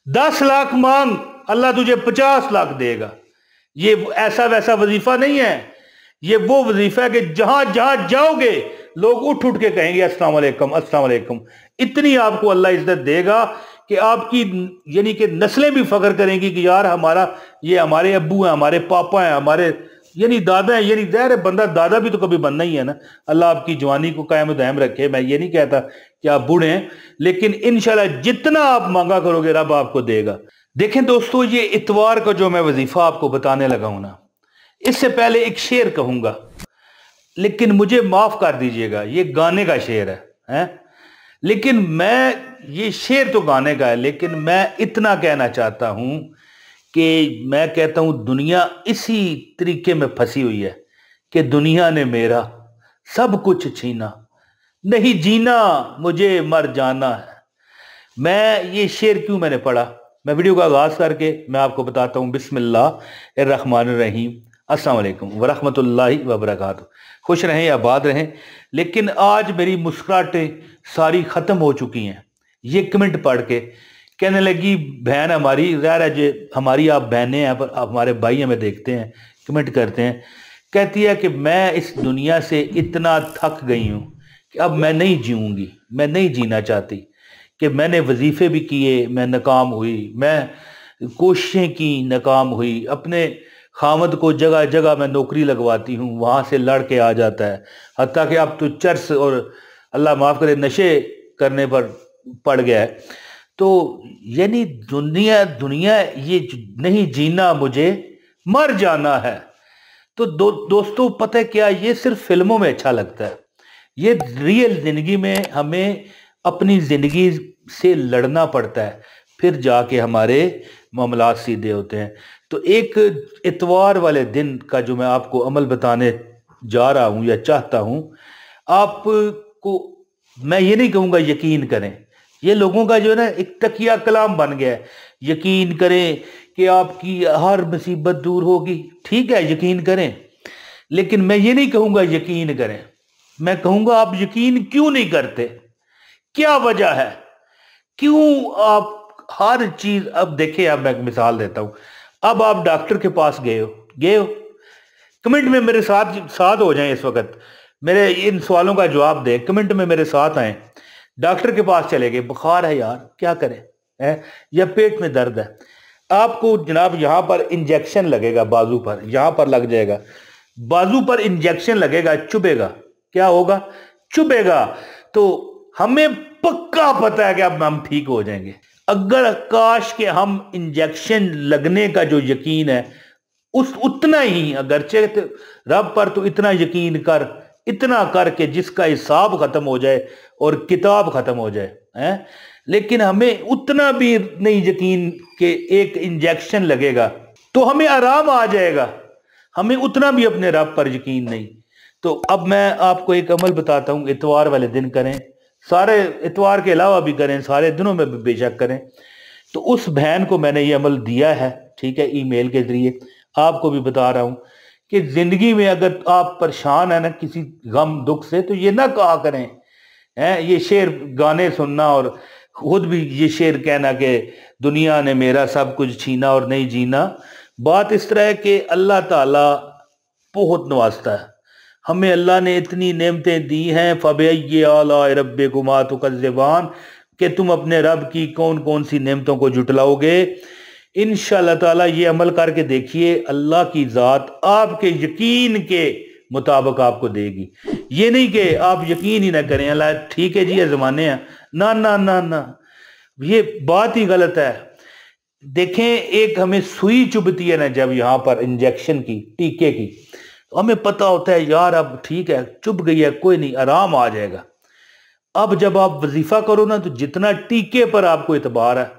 10 लाख मांग, अल्लाह तुझे 50 लाख देगा। ये ऐसा वैसा वजीफा नहीं है, ये वो वजीफा है कि जहां जहां जाओगे लोग उठ उठ के कहेंगे अस्सलाम वालेकुम अस्सलाम वालेकुम। इतनी आपको अल्लाह इज्जत देगा कि आपकी यानी कि नस्लें भी फख्र करेंगी कि यार हमारा, ये हमारे अब्बू हैं, हमारे पापा हैं, हमारे यानी दादा हैं। यानी ज़ाहिर है बंदा दादा भी तो कभी बनना ही है ना। अल्लाह आपकी जवानी को कायम दायम रखे। मैं ये नहीं कहता कि आप बूढ़े हैं, लेकिन इंशाल्लाह जितना आप मांगा करोगे रब आपको देगा। देखें दोस्तों, ये इतवार का जो मैं वजीफा आपको बताने लगा हूं ना, इससे पहले एक शेर कहूंगा, लेकिन मुझे माफ कर दीजिएगा, ये गाने का शेर है? लेकिन ये शेर तो गाने का है, लेकिन मैं इतना कहना चाहता हूं कि मैं कहता हूं दुनिया इसी तरीके में फंसी हुई है कि दुनिया ने मेरा सब कुछ छीना, नहीं जीना मुझे मर जाना है। ये शेर क्यों मैंने पढ़ा, मैं वीडियो का आगाज करके मैं आपको बताता हूं। बिस्मिल्लाहिर्रहमानिर्रहीम, अस्सलाम वालेकुम वरहमतुल्लाहि वबरकातुहू। खुश रहें, आबाद रहें। लेकिन आज मेरी मुस्कुराहटें सारी ख़त्म हो चुकी हैं। ये कमेंट पढ़ के कहने लगी बहन हमारी, ज़ाहिर है जो हमारी आप बहनें हैं पर हमारे भाई हमें देखते हैं, कमेंट करते हैं, कहती है कि मैं इस दुनिया से इतना थक गई हूँ कि अब मैं नहीं जीऊँगी, मैं नहीं जीना चाहती। कि मैंने वजीफ़े भी किए, मैं नाकाम हुई, मैं कोशिशें की, नाकाम हुई। अपने खामद को जगह जगह मैं नौकरी लगवाती हूँ, वहाँ से लड़ के आ जाता है। हत्ता कि अब तो चर्स और अल्लाह माफ़ करे नशे करने पर पड़ गया है। तो यानी दुनिया दुनिया ये नहीं जीना मुझे मर जाना है। तो दोस्तों पता है क्या, ये सिर्फ फिल्मों में अच्छा लगता है। ये रियल ज़िंदगी में हमें अपनी ज़िंदगी से लड़ना पड़ता है, फिर जाके हमारे मामलात सीधे होते हैं। तो एक इतवार वाले दिन का जो मैं आपको अमल बताने जा रहा हूँ या चाहता हूँ, आपको मैं ये नहीं कहूँगा यकीन करें, ये लोगों का जो है ना एक तकिया कलाम बन गया है। यकीन करें कि आपकी हर मुसीबत दूर होगी, ठीक है यकीन करें, लेकिन मैं ये नहीं कहूँगा यकीन करें, मैं कहूँगा आप यकीन क्यों नहीं करते, क्या वजह है, क्यों आप हर चीज। अब देखिए, अब मैं मिसाल देता हूं। अब आप डॉक्टर के पास गए हो, कमेंट में मेरे साथ साथ हो जाएं, इस वक्त मेरे इन सवालों का जवाब दें, कमेंट में मेरे साथ आए। डॉक्टर के पास चले गए, बुखार है यार क्या करें, है या पेट में दर्द है, आपको जनाब यहां पर इंजेक्शन लगेगा, बाजू पर यहां पर लग जाएगा, बाजू पर इंजेक्शन लगेगा, चुभेगा, क्या होगा, चुभेगा। तो हमें पक्का पता है कि अब हम ठीक हो जाएंगे। अगर काश के हम इंजेक्शन लगने का जो यकीन है उस उतना ही, अगरचे रब पर तो इतना यकीन कर, इतना कर के जिसका हिसाब खत्म हो जाए और किताब खत्म हो जाए, हैं? लेकिन हमें उतना भी नहीं यकीन कि एक इंजेक्शन लगेगा तो हमें आराम आ जाएगा, हमें उतना भी अपने रब पर यकीन नहीं। तो अब मैं आपको एक अमल बताता हूं, इतवार वाले दिन करें, सारे इतवार के अलावा भी करें, सारे दिनों में भी बेशक करें। तो उस बहन को मैंने ये अमल दिया है, ठीक है, ईमेल के जरिए आपको भी बता रहा हूं कि जिंदगी में अगर आप परेशान है ना किसी गम दुख से, तो ये ना कहा करें, हैं, ये शेर गाने सुनना और खुद भी ये शेर कहना कि दुनिया ने मेरा सब कुछ छीना और नहीं जीना। बात इस तरह है कि अल्लाह ताला बहुत नवाजता है हमें, अल्लाह ने इतनी नेमतें दी हैं, फ़बिअय्यि आलाइ रब्बिकुमा तुकज़्ज़िबान, कि तुम अपने रब की कौन कौन सी नेमतों को जुटलाओगे। इंशाअल्लाह ताला ये अमल करके देखिए, अल्लाह की ज़ात आपके यकीन के मुताबिक आपको देगी। ये नहीं कि आप यकीन ही ना करें, अल्लाह ठीक है जी ये ज़माने हैं, ना ना ना ना, ये बात ही गलत है। देखें, एक हमें सुई चुभती है ना जब यहाँ पर इंजेक्शन की, टीके की, तो हमें पता होता है यार अब ठीक है, चुभ गई है, कोई नहीं, आराम आ जाएगा। अब जब आप वजीफा करो ना, तो जितना टीके पर आपको इतबार है,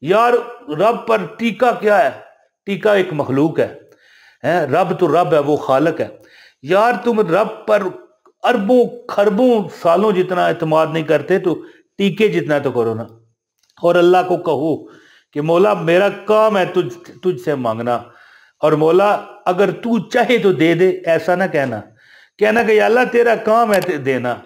यार रब पर टीका क्या है, टीका एक मखलूक है, रब तो रब है, वो खालक है। यार तुम रब पर अरबों खरबों सालों जितना इतमाद नहीं करते, तो टीके जितना तो करो ना, और अल्लाह को कहो कि मौला मेरा काम है तुझसे मांगना, और मौला अगर तू चाहे तो दे दे, ऐसा ना कहना, कहना कि या अल्लाह तेरा काम है देना,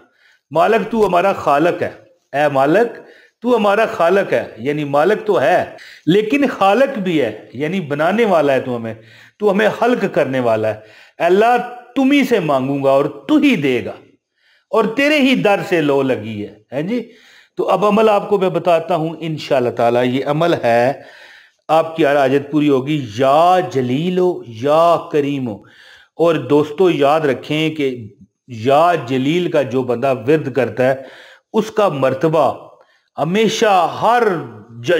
मालिक तू हमारा खालक है, ए मालिक تو ہمارا خالق ہے، یعنی مالک تو ہے لیکن خالق بھی ہے، یعنی بنانے والا ہے، تو ہمیں خلق کرنے والا ہے۔ اللہ تم ہی سے مانگوں گا اور تو ہی دے گا، اور تیرے ہی در سے لو لگی ہے جی۔ تو اب عمل آپ کو میں بتاتا ہوں انشاءاللہ تعالی۔ یہ عمل ہے، آپ کی ہر حاجت پوری ہوگی۔ یا جلیلو یا کریمو۔ اور دوستو یاد رکھیں کہ یا جلیل کا جو بندہ ورد کرتا ہے اس کا مرتبہ ہمیشہ ہر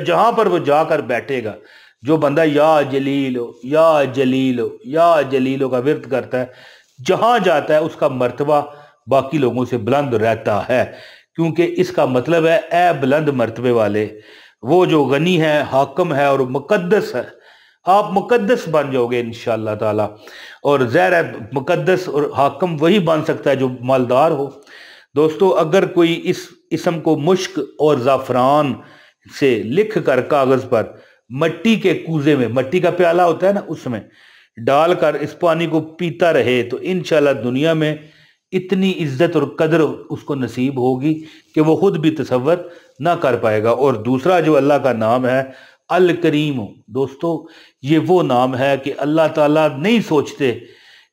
جہاں پر وہ جا کر بیٹھے گا، جو بندہ یا جلیلو یا جلیلو یا جلیلو کا ورد کرتا ہے، جہاں جاتا ہے اس کا مرتبہ باقی لوگوں سے بلند رہتا ہے، کیونکہ اس کا مطلب ہے اے بلند مرتبے والے، وہ جو غنی ہے، حاکم ہے اور مقدس ہے، آپ مقدس بن جاؤ گے انشاءاللہ تعالی۔ اور ظاہر ہے مقدس اور حاکم وہی بن سکتا ہے جو مالدار ہو۔ دوستو اگر کوئی اس اسم کو مشک اور زعفران سے لکھ کر کاغذ پر مٹی کے کوزے میں، مٹی کا پیالہ ہوتا ہے نا، اس میں ڈال کر اس پانی کو پیتا رہے تو انشاءاللہ دنیا میں اتنی عزت اور قدر اس کو نصیب ہوگی کہ وہ خود بھی تصور نہ کر پائے گا۔ اور دوسرا جو اللہ کا نام ہے الکریم، دوستو یہ وہ نام ہے کہ اللہ تعالیٰ نہیں سوچتے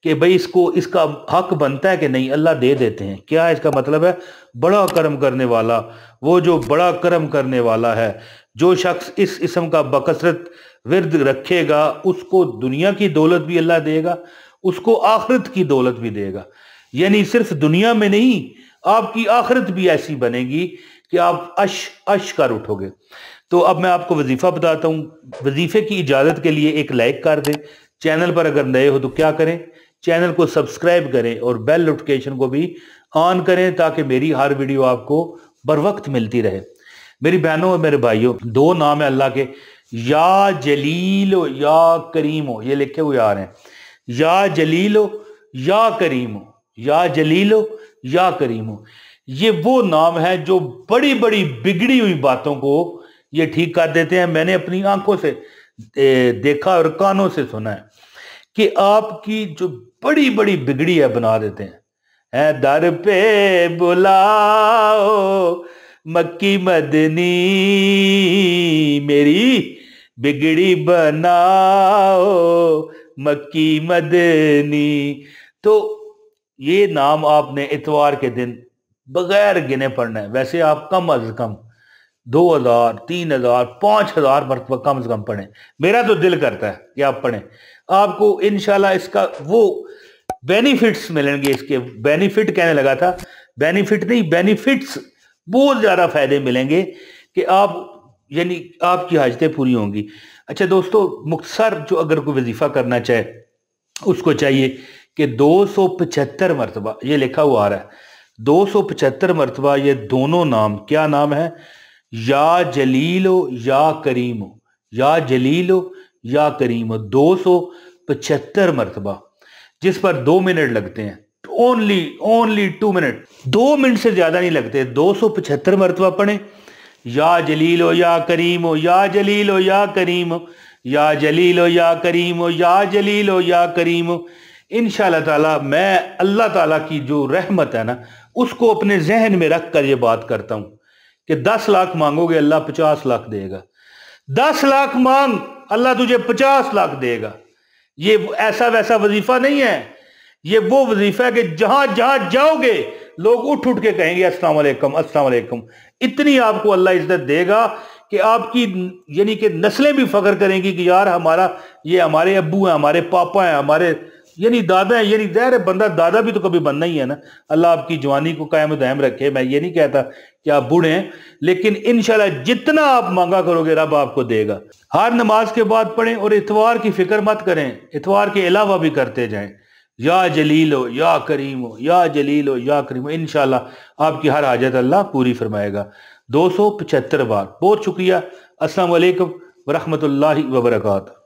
کہ بھئی اس کا حق بنتا ہے کہ نہیں، اللہ دے دیتے ہیں۔ کیا اس کا مطلب ہے؟ بڑا کرم کرنے والا، وہ جو بڑا کرم کرنے والا ہے۔ جو شخص اس اسم کا بکثرت ورد رکھے گا اس کو دنیا کی دولت بھی اللہ دے گا، اس کو آخرت کی دولت بھی دے گا، یعنی صرف دنیا میں نہیں، آپ کی آخرت بھی ایسی بنے گی کہ آپ عش کر اٹھو گے۔ تو اب میں آپ کو وظیفہ بتاتا ہوں۔ وظیفے کی اجازت کے لیے ایک لائک کر دیں، چینل پر اگر نئے ہو تو کیا کریں، چینل کو سبسکرائب کریں اور بیل نوٹیفیکیشن کو بھی آن کریں تاکہ میری ہر ویڈیو آپ کو بر وقت ملتی رہے۔ میری بہنوں اور میرے بھائیوں، دو نام ہیں اللہ کے، یا جلیل و یا کریم، یہ لکھے ہوئے آ رہے ہیں، یا جلیل و یا کریم، یا جلیل و یا کریم۔ یہ وہ نام ہے جو بڑی بڑی بگڑی ہوئی باتوں کو یہ ٹھیک کر دیتے ہیں۔ میں نے اپنی آنکھوں سے دیکھا اور کانوں سے سنا ہے کہ آپ کی جو بڑی بڑی بگڑی ہے بنا دیتے ہیں۔ اے در پہ بلاؤ مکی مدنی، میری بگڑی بناؤ مکی مدنی۔ تو یہ نام آپ نے اتوار کے دن بغیر گنے پڑھنا ہے۔ ویسے آپ کم از کم 2000 3000 5000 مرتبہ کم از کم پڑھیں، میرا تو دل کرتا ہے کہ آپ پڑھیں۔ آپ کو انشاءاللہ اس کا وہ بینیفٹس ملیں گے، اس کے بینیفٹ کہنے لگا تھا، بینیفٹ نہیں، بینیفٹس، بہت زیادہ فائدے ملیں گے کہ یعنی آپ کی حاجتیں پوری ہوں گی۔ اچھا دوستو، مختصر جو اگر کوئی وظیفہ کرنا چاہے اس کو چاہیے کہ 275 مرتبہ، یہ لکھا ہوا آ رہا ہے 275 مرتبہ یہ دونوں نام، کیا نام ہے؟ یا جلیلو یا کریمو، یا جلیلو یا کریمو، 275 مرتبہ، جس پر 2 منٹ لگتے ہیں، اونلی 2 منٹ، 2 منٹ سے زیادہ نہیں لگتے۔ 275 مرتبہ پڑھیں، یا جلیلو یا کریمو، یا جلیلو یا کریمو، یا جلیلو یا کریمو، یا جلیلو یا کریمو۔ انشاءاللہ تعالی میں اللہ تعالیٰ کی جو رحمت ہے نا اس کو اپنے ذہن میں رکھ کر یہ بات کرتا ہوں کہ 10 لاکھ مانگو گے اللہ 50 لاکھ دے گا، 10 لاکھ مانگ اللہ تجھے 50 لاکھ دے گا۔ یہ ایسا ویسا وظیفہ نہیں ہے، یہ وہ وظیفہ ہے کہ جہاں جہاں جاؤ گے لوگ اٹھ کے کہیں گے السلام علیکم السلام علیکم۔ اتنی آپ کو اللہ عزت دے گا کہ آپ کی یعنی کہ نسلیں بھی فخر کریں گی کہ یار یہ ہمارے ابو ہیں، ہمارے پاپا ہیں، ہمارے یعنی دادا ہیں۔ یعنی ظاہر ہے بندہ دادا بھی تو کبھی بننا ہی ہے نا۔ اللہ آپ کی جوانی کو قائم و دائم رکھے۔ میں یہ نہیں کہتا کہ آپ بوڑھے ہیں، لیکن انشاءاللہ جتنا آپ مانگا کرو گے رب آپ کو دے گا۔ ہر نماز کے بعد پڑھیں اور اتوار کی فکر مت کریں، اتوار کے علاوہ بھی کرتے جائیں، یا جلیلو یا کریمو، یا جلیلو یا کریمو۔ انشاءاللہ آپ کی ہر حاجت اللہ پوری فرمائے گا۔ 275 بار۔ بہت شکریہ۔ السلام علیکم ورحمۃ اللہ وبرکاتہ۔